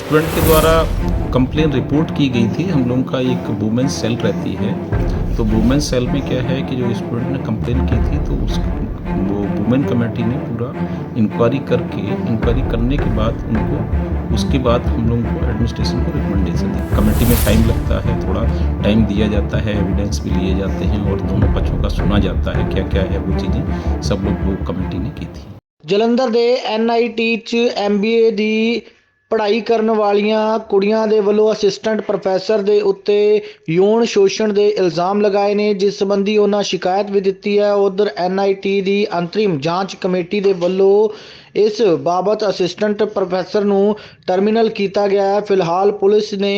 Student के द्वारा complain report की गई थी। हम लोगों का एक वुमेन्स सेल रहती है, तो वुमेन्स सेल में क्या है कि जो स्टूडेंट ने कंप्लेन की थी तो उस वो वुमेन कमेटी ने पूरा इंक्वायरी करने के बाद उसके बाद हम लोगों को एडमिनिस्ट्रेशन को रिकमेंडेशन दी। कमेटी में टाइम लगता है, थोड़ा टाइम दिया जाता है, एविडेंस भी लिए जाते हैं और दोनों पक्षों का सुना जाता है, क्या क्या है वो चीज़ें सब लोग वो कमेटी ने की थी। ਜਲੰਧਰ ਦੇ NIT 'ਚ MBA ਦੀ ਪੜ੍ਹਾਈ ਕਰਨ ਵਾਲੀਆਂ ਕੁੜੀਆਂ ਦੇ ਵੱਲੋਂ ਅਸਿਸਟੈਂਟ ਪ੍ਰੋਫੈਸਰ ਦੇ ਉੱਤੇ ਯੌਨ ਸ਼ੋਸ਼ਣ ਦੇ ਇਲਜ਼ਾਮ ਲਗਾਏ ਨੇ, ਜਿਸ ਸੰਬੰਧੀ ਉਹਨਾਂ ਸ਼ਿਕਾਇਤ ਵੀ ਦਿੱਤੀ ਹੈ। ਉਧਰ NIT ਦੀ ਅੰਤਰਿਮ ਜਾਂਚ ਕਮੇਟੀ ਦੇ ਵੱਲੋਂ ਇਸ ਬਾਬਤ ਅਸਿਸਟੈਂਟ ਪ੍ਰੋਫੈਸਰ ਨੂੰ ਟਰਮੀਨਲ ਕੀਤਾ ਗਿਆ ਹੈ। ਫਿਲਹਾਲ ਪੁਲਿਸ ਨੇ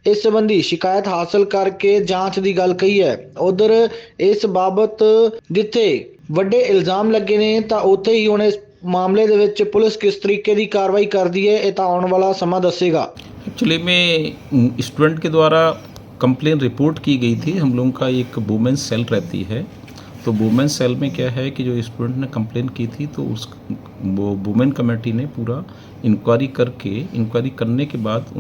ਇਸ ਸੰਬੰਧੀ ਸ਼ਿਕਾਇਤ ਹਾਸਲ ਕਰਕੇ ਜਾਂਚ ਦੀ ਗੱਲ ਕਹੀ ਹੈ। ਉਧਰ ਇਸ ਬਾਬਤ ਜਿੱਥੇ ਵੱਡੇ ਇਲਜ਼ਾਮ ਲੱਗੇ ਨੇ ਤਾਂ ਉੱਥੇ ਹੀ ਹੁਣ ਇਸ मामले ਦੇ ਵਿੱਚ ਪੁਲਿਸ ਕਿਸ ਤਰੀਕੇ ਦੀ ਕਾਰਵਾਈ ਕਰਦੀ ਹੈ ਇਹ ਤਾਂ ਆਉਣ ਵਾਲਾ ਸਮਾਂ ਦੱਸੇਗਾ। एक्चुअली में स्टूडेंट के द्वारा कंप्लेन रिपोर्ट की गई थी। हम लोगों का एक वुमेन्स सेल रहती है, तो वुमेन्स सेल में क्या है कि जो स्टूडेंट ने कंप्लेन की थी तो वो वुमेन कमेटी ने पूरा इंक्वायरी करने के बाद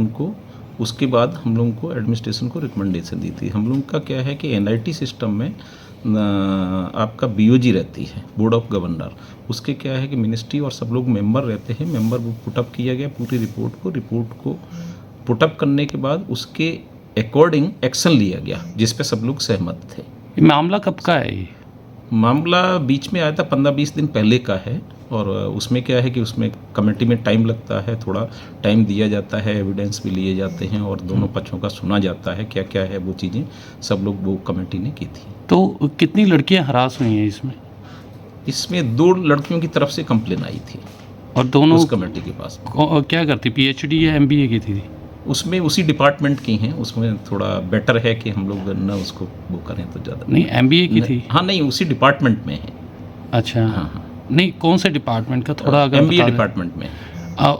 उसके बाद हम लोगों को एडमिनिस्ट्रेशन को रिकमेंडेशन दी थी। हम लोगों का क्या है कि NIT सिस्टम में आपका BOG रहती है, बोर्ड ऑफ गवर्नर। उसके क्या है कि मिनिस्ट्री और सब लोग मेंबर रहते हैं। मेंबर वो पुटअप किया गया पूरी रिपोर्ट को पुटअप करने के बाद उसके अकॉर्डिंग एक्शन लिया गया, जिस पे सब लोग सहमत थे। ये मामला कब का है? ये मामला बीच में आया था, 15-20 दिन पहले का है। और उसमें क्या है कि उसमें कमेटी में टाइम लगता है, थोड़ा टाइम दिया जाता है, एविडेंस भी लिए जाते हैं और दोनों पक्षों का सुना जाता है, क्या क्या है वो चीज़ें सब लोग वो कमेटी ने की थी। तो कितनी लड़कियां हरास हुई हैं इसमें? इसमें 2 लड़कियों की तरफ से कंप्लेन आई थी और दोनों उस कमेटी के पास। क्या करती, PhD या MBA की थी? उसमें उसी डिपार्टमेंट की हैं, उसमें थोड़ा बेटर है कि हम लोग ना उसको वो करें तो ज़्यादा। नहीं, MBA की थी? हाँ, नहीं उसी डिपार्टमेंट में है। अच्छा, हाँ। नहीं, कौन से डिपार्टमेंट का थोड़ा अगर MBA बता दें। डिपार्टमेंट में।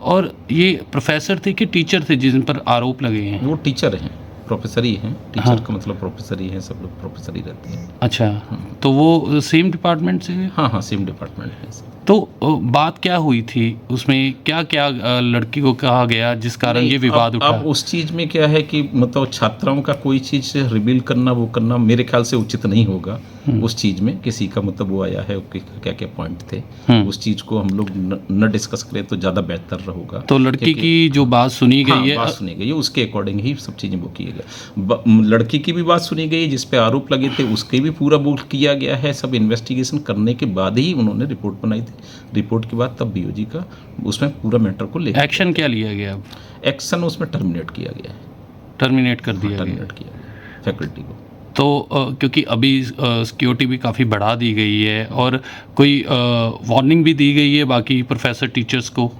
और ये प्रोफेसर थे कि टीचर थे जिन पर आरोप लगे हैं? वो टीचर हैं, प्रोफेसर ही हैं। टीचर हाँ। का मतलब प्रोफेसर ही हैं, सब लोग प्रोफेसर ही रहते हैं। अच्छा, तो वो सेम डिपार्टमेंट से? हाँ, सेम डिपार्टमेंट है। तो बात क्या हुई थी उसमें, क्या क्या लड़की को कहा गया जिस कारण ये विवाद उठा? अब उस चीज़ में क्या है कि मतलब छात्राओं का कोई चीज़ रिवील करना वो करना मेरे ख्याल से उचित नहीं होगा। उस चीज़ में किसी का मतलब वो आया है क्या क्या पॉइंट थे, उस चीज़ को हम लोग न डिस्कस करें तो ज़्यादा बेहतर रहेगा। तो लड़की की जो बात सुनी गई है, बात सुनी गई है, उसके अकॉर्डिंग ही सब चीज़ें वो किए गए। लड़की की भी बात सुनी गई, जिस पे आरोप लगे थे उसके भी पूरा वो किया गया है। सब इन्वेस्टिगेशन करने के बाद ही उन्होंने रिपोर्ट बनाई थी। रिपोर्ट के बाद तब BOG का उसमें पूरा मैटर को लेकर एक्शन क्या लिया गया? अब एक्शन उसमें टर्मिनेट किया गया है। टर्मिनेट कर दिया टर्मिनेट किया गया फैकल्टी को। तो क्योंकि अभी सिक्योरिटी भी काफ़ी बढ़ा दी गई है और कोई वार्निंग भी दी गई है बाकी प्रोफेसर टीचर्स को?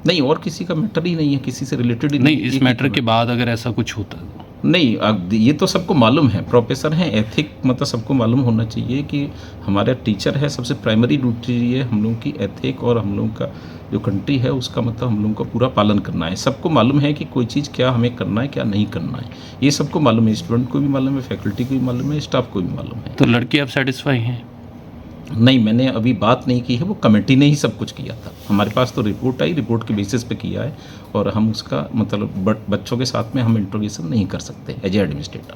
नहीं, और किसी का मैटर ही नहीं है, किसी से रिलेटेड ही नहीं, इस मैटर के बाद अगर ऐसा कुछ होता नहीं। अब ये तो सबको मालूम है, प्रोफेसर हैं, एथिक मतलब सबको मालूम होना चाहिए कि हमारा टीचर है, सबसे प्राइमरी ड्यूटी है हम लोगों की एथिक, और हम लोगों का जो कंट्री है उसका मतलब हम लोगों को पूरा पालन करना है। सबको मालूम है कि कोई चीज़ क्या हमें करना है क्या नहीं करना है, ये सबको मालूम है। स्टूडेंट को भी मालूम है, फैकल्टी को भी मालूम है, स्टाफ को भी मालूम है। तो लड़की अब सेटिस्फाई हैं? नहीं, मैंने अभी बात नहीं की है, वो कमेटी ने ही सब कुछ किया था। हमारे पास तो रिपोर्ट आई, रिपोर्ट के बेसिस पे किया है और हम उसका मतलब बच्चों के साथ में हम इंट्रोगेशन नहीं कर सकते एज ए एडमिनिस्ट्रेटर।